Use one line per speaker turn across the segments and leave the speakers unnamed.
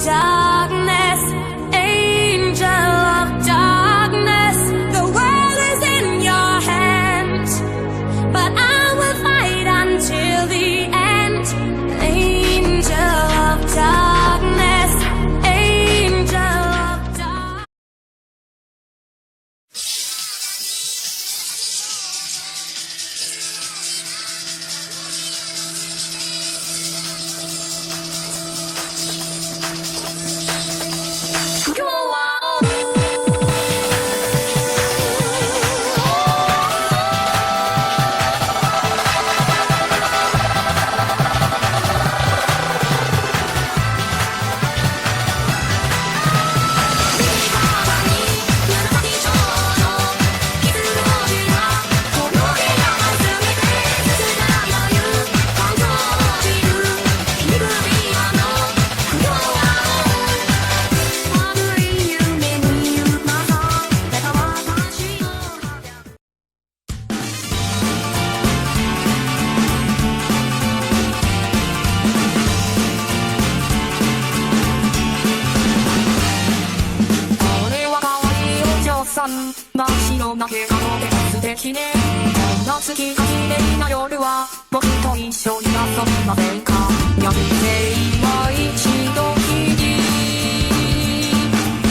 darkness, angel of darkness. The world is in your hands, but I will fight until the end. Angel of darkness, angel of darkness.
真っ白な毛がので素敵ね。こんな月が綺麗な夜は僕と一緒に遊びませんか。やみて今一度きり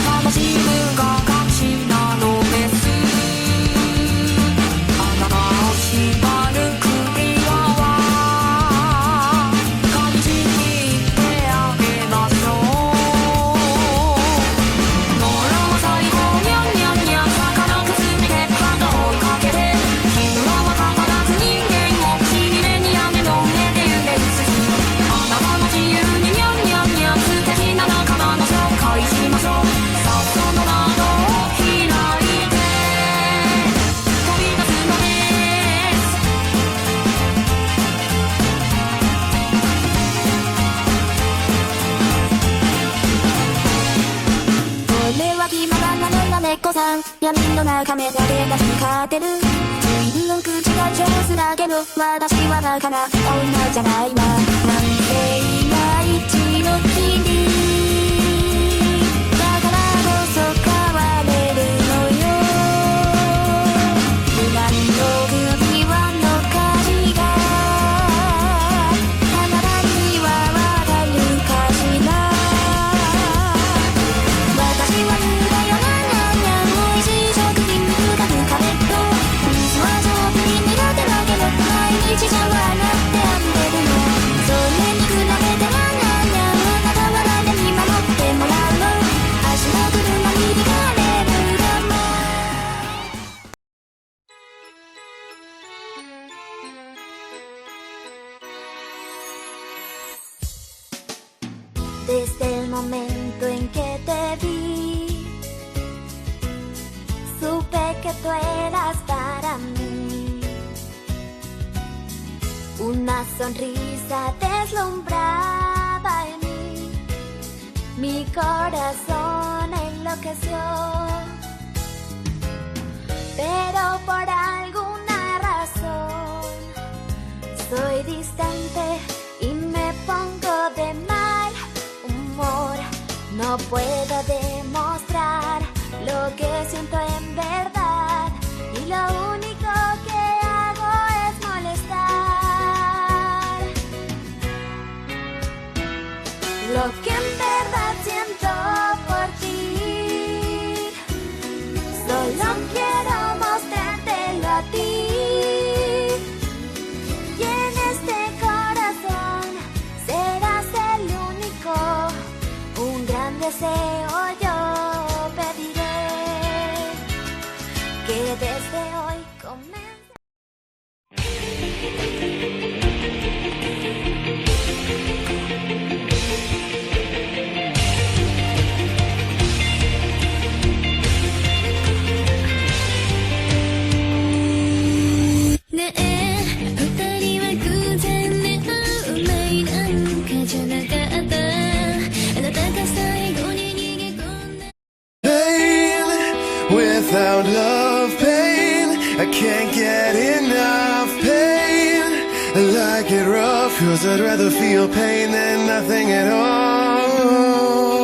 楽しむが勝ちなのです。あなたを縛る首輪は感じきってあげましょう。ノラは最後にゃんにゃんにゃん魚くすみで肌を追いかけて、ヒムラは変わらず人間を君目に雨の上で揺れる筋。あなたの自由ににゃんにゃんにゃん素敵な仲間の紹介しましょう。さあその窓を開いて飛び出すのです。これは気ままなのが猫さん、闇の中目だけが光ってる。随分口が上手だけど私はバカな女じゃないわ。なんて今一度きりだからこそ変われるのよ。無難の首輪の舵があなたにはわかるかしら。私は無駄よななな、美味しい食品深くカレット。水は上手に苦手だけど毎日シャワーなってあげるの。それに比べてななな、あなたは誰に守ってもらうの。足の車に惹かれるかも。Desde el momento en que te vi, supe que tú eras para mí. Una sonrisa deslumbraba en mí, mi corazón enloqueció. Pero por alguna razón soy distante y me pongo de mal humor. No puedo demostrar lo que siento en verdad y lo único que hago es molestar. Lo que en verdad siento por ti, solo quiero mostrártelo a ti. Y en este corazón serás el único, un gran deseo yo pediré, que desde hoy comience.
Without love, pain, I can't get enough pain. I like it rough, cause I'd rather feel pain than nothing at all.